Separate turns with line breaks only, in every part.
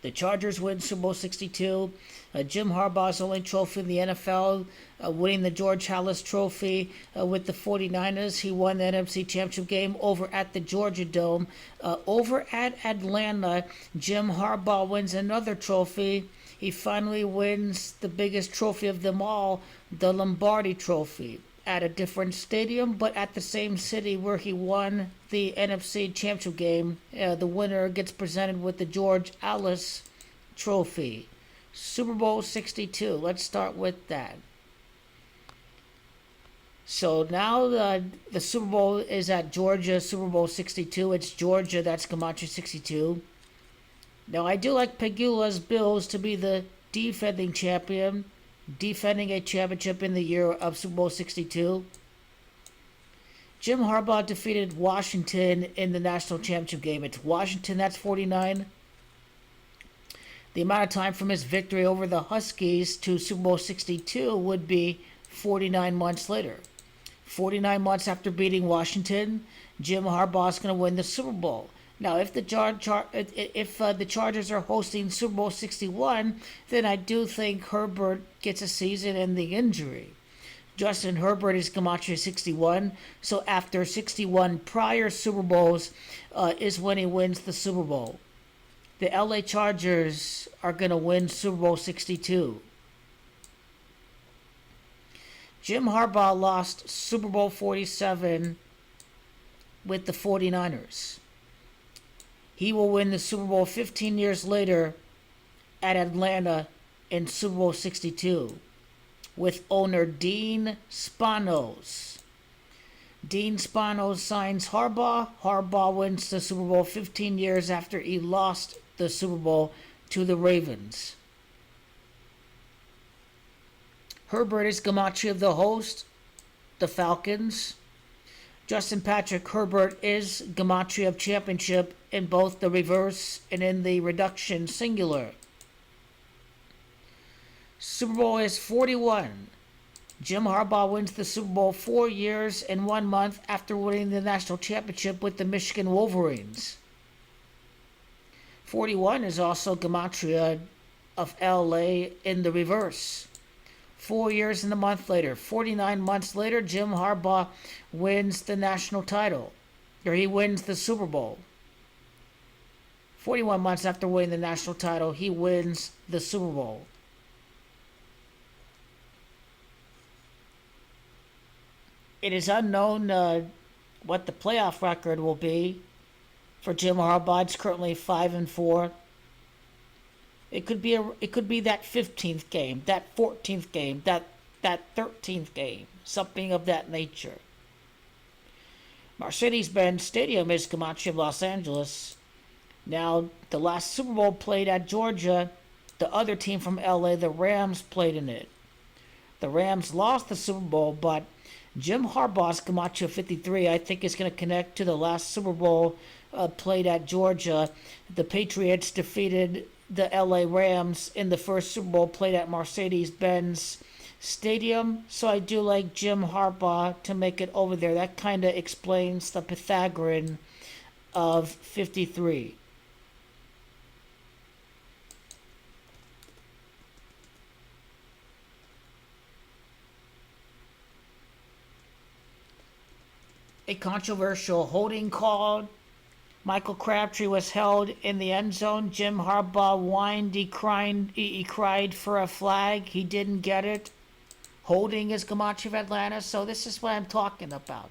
The Chargers win Super Bowl 62. Jim Harbaugh's only trophy in the NFL, winning the George Halas trophy with the 49ers. He won the NFC Championship game over at the Georgia Dome. Over at Atlanta, Jim Harbaugh wins another trophy. He finally wins the biggest trophy of them all, the Lombardi trophy, at a different stadium, but at the same city where he won the NFC Championship game. The winner gets presented with the George Halas trophy. Super Bowl 62. Let's start with that. So now the Super Bowl is at Georgia, Super Bowl 62. It's Georgia, that's Gematria 62. Now I do like Pegula's Bills to be the defending champion, defending a championship in the year of Super Bowl 62. Jim Harbaugh defeated Washington in the national championship game. It's Washington, that's 49. The amount of time from his victory over the Huskies to Super Bowl 62 would be 49 months later. 49 months after beating Washington, Jim Harbaugh is going to win the Super Bowl. Now, if the Chargers are hosting Super Bowl 61, then I do think Herbert gets a season-ending injury. Justin Herbert is Gematria 61, so after 61 prior Super Bowls is when he wins the Super Bowl. The LA Chargers are going to win Super Bowl 62. Jim Harbaugh lost Super Bowl 47 with the 49ers. He will win the Super Bowl 15 years later at Atlanta in Super Bowl 62 with owner Dean Spanos. Dean Spanos signs Harbaugh. Harbaugh wins the Super Bowl 15 years after he lost the Super Bowl to the Ravens. Herbert is Gematria of the host, the Falcons. Justin Patrick Herbert is Gematria of championship in both the reverse and in the reduction singular. Super Bowl is 41. Jim Harbaugh wins the Super Bowl 4 years and 1 month after winning the national championship with the Michigan Wolverines. 41 is also Gematria of LA in the reverse. 4 years and a month later, 49 months later, Jim Harbaugh wins the national title, or he wins the Super Bowl. 41 months after winning the national title, he wins the Super Bowl. It is unknown what the playoff record will be for Jim Harbaugh. It's currently 5-4. It could be that 15th game, that 14th game, that 13th game, something of that nature. Mercedes-Benz Stadium is Gematria of Los Angeles. Now, the last Super Bowl played at Georgia, the other team from LA, the Rams, played in it. The Rams lost the Super Bowl, but Jim Harbaugh's Gematria 53, I think, is going to connect to the last Super Bowl played at Georgia. The Patriots defeated the LA Rams in the first Super Bowl played at Mercedes-Benz Stadium. So I do like Jim Harbaugh to make it over there. That kind of explains the Pythagorean of 53. A controversial holding call. Michael Crabtree was held in the end zone. Jim Harbaugh whined. He cried for a flag. He didn't get it. Holding is Gematria of Atlanta. So this is what I'm talking about.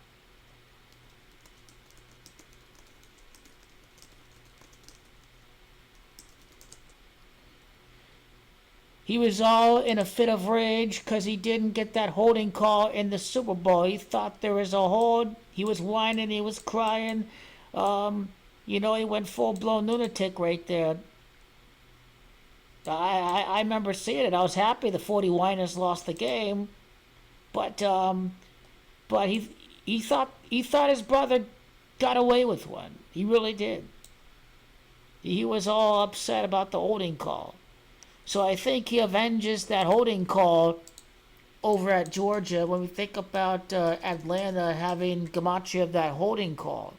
He was all in a fit of rage because he didn't get that holding call in the Super Bowl. He thought there was a hold. He was whining. He was crying. He went full-blown lunatic right there. I remember seeing it. I was happy the 49ers lost the game, but he thought his brother got away with one. He really did. He was all upset about the holding call. So I think he avenges that holding call over at Georgia when we think about Atlanta having Gematria of that holding call.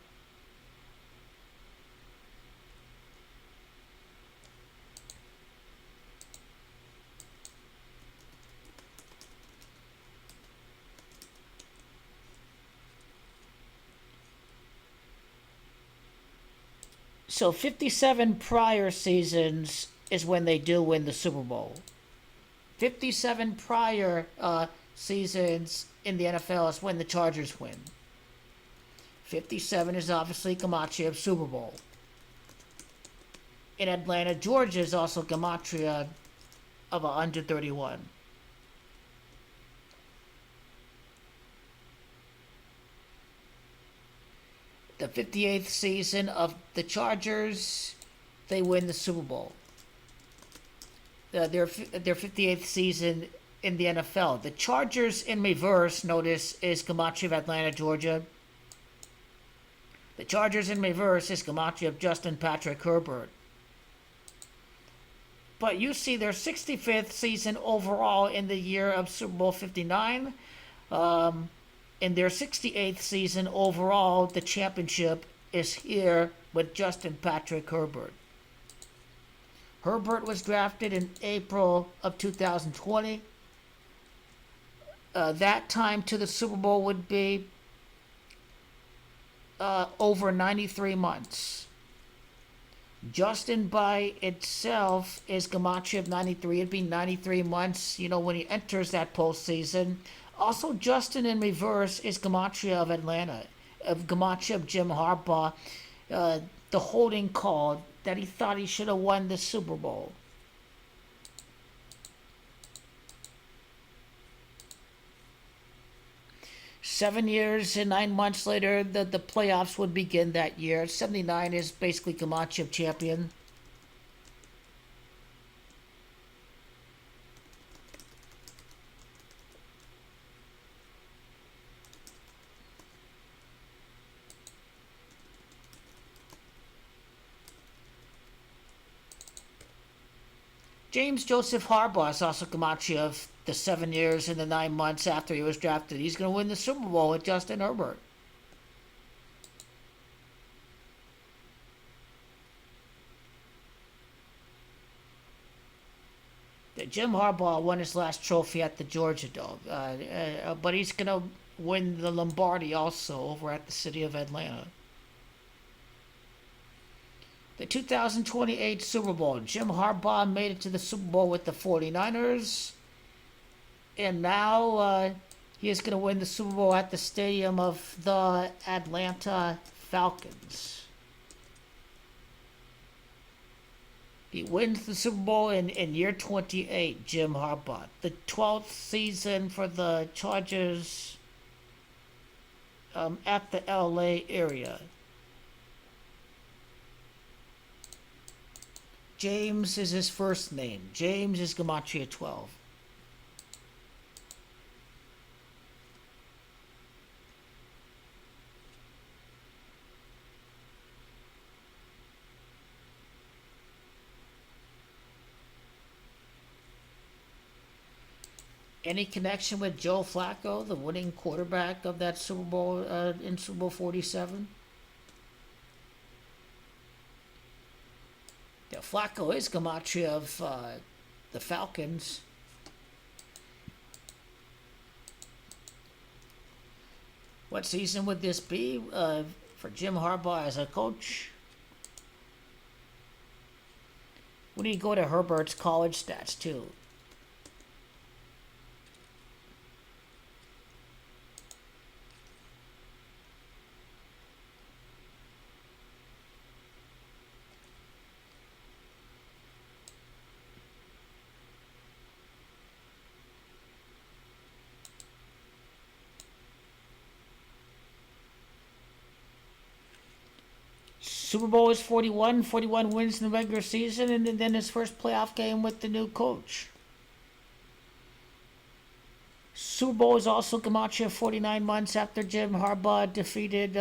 So 57 prior seasons is when they do win the Super Bowl. 57 prior seasons in the NFL is when the Chargers win. 57 is obviously Gematria of Super Bowl. In Atlanta, Georgia is also Gematria of 131. The 58th season of the Chargers, they win the Super Bowl. Their 58th season in the NFL. The Chargers in reverse, notice, is Gematria of Atlanta, Georgia. The Chargers in reverse is Gematria of Justin Patrick Herbert. But you see their 65th season overall in the year of Super Bowl 59. In their 68th season overall, the championship is here with Justin Patrick Herbert. Herbert was drafted in April of 2020. That time to the Super Bowl would be over 93 months. Justin by itself is Gematria of 93. It'd be 93 months, when he enters that postseason. Also, Justin in reverse is Gematria of Atlanta, of Gematria of Jim Harbaugh, the holding call that he thought he should have won the Super Bowl. Seven years and 9 months later, the playoffs would begin that year. 79 is basically Gematria of champion. James Joseph Harbaugh is also Gematria of the 7 years and the 9 months after he was drafted. He's going to win the Super Bowl with Justin Herbert. Jim Harbaugh won his last trophy at the Georgia Dome, but he's going to win the Lombardi also over at the city of Atlanta. The 2028 Super Bowl. Jim Harbaugh made it to the Super Bowl with the 49ers. And now he is going to win the Super Bowl at the stadium of the Atlanta Falcons. He wins the Super Bowl in year 28, Jim Harbaugh. The 12th season for the Chargers at the LA area. James is his first name. James is Gematria 12. Any connection with Joe Flacco, the winning quarterback of that Super Bowl in Super Bowl 47? Yeah, Flacco is Gematria of the Falcons. What season would this be for Jim Harbaugh as a coach? We need to go to Herbert's college stats too. Super Bowl is 41. 41 wins in the regular season, and then his first playoff game with the new coach. Super Bowl is also Gematria 49 months after Jim Harbaugh defeated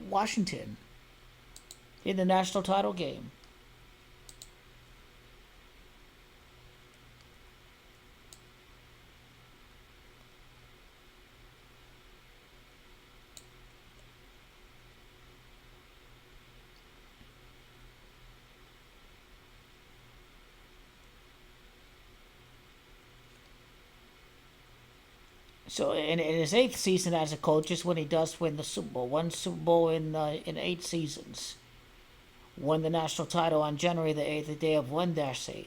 Washington in the national title game. So in his 8th season as a coach is when he does win the Super Bowl. One Super Bowl in 8 seasons. won the national title on January the 8th, the day of 1-8.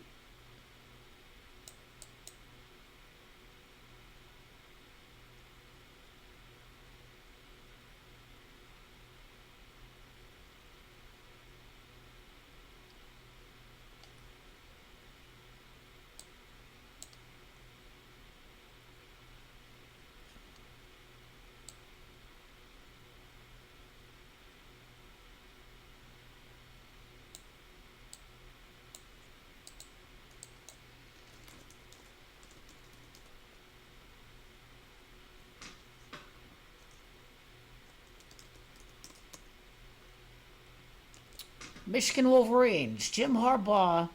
Michigan Wolverines. Jim Harbaugh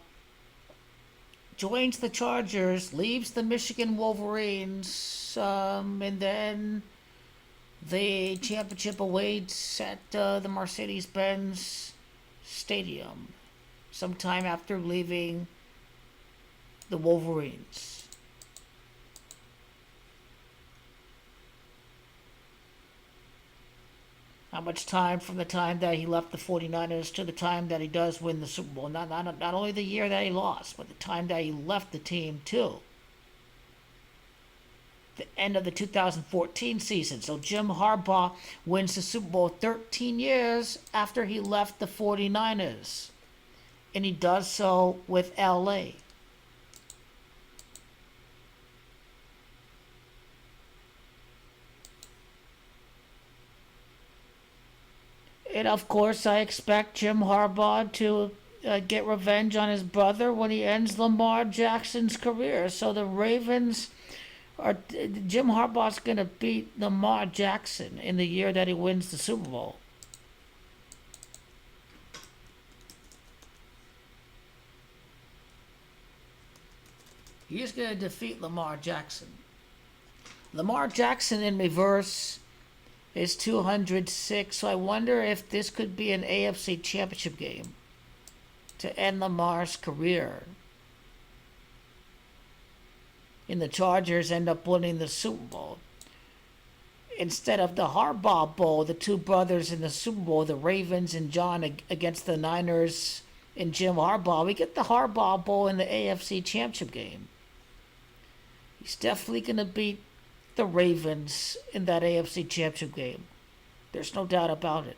joins the Chargers, leaves the Michigan Wolverines, and then the championship awaits at the Mercedes-Benz Stadium sometime after leaving the Wolverines. How much time from the time that he left the 49ers to the time that he does win the Super Bowl? Not only the year that he lost, but the time that he left the team too. The end of the 2014 season. So Jim Harbaugh wins the Super Bowl 13 years after he left the 49ers. And he does so with LA. And of course, I expect Jim Harbaugh to get revenge on his brother when he ends Lamar Jackson's career. So the Ravens are. Jim Harbaugh's going to beat Lamar Jackson in the year that he wins the Super Bowl. He's going to defeat Lamar Jackson. Lamar Jackson in reverse is 206, so I wonder if this could be an AFC championship game to end Lamar's career. And the Chargers end up winning the Super Bowl. Instead of the Harbaugh Bowl, the two brothers in the Super Bowl, the Ravens and John against the Niners and Jim Harbaugh, we get the Harbaugh Bowl in the AFC championship game. He's definitely going to beat the Ravens in that AFC championship game. There's no doubt about it.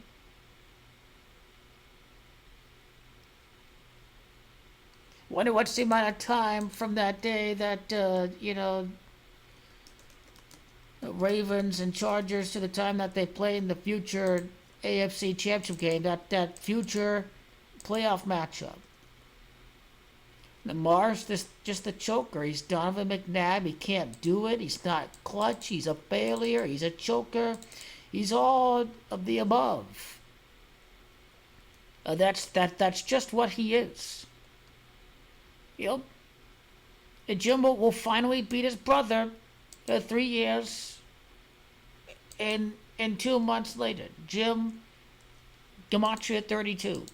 Wonder what's the amount of time from that day that, the Ravens and Chargers to the time that they play in the future AFC championship game, that future playoff matchup. Lamar's just a choker. He's Donovan McNabb. He can't do it. He's not clutch. He's a failure. He's a choker. He's all of the above. That's just what he is. Yep. And Jim will finally beat his brother 3 years and 2 months later. Jim Gematria 32.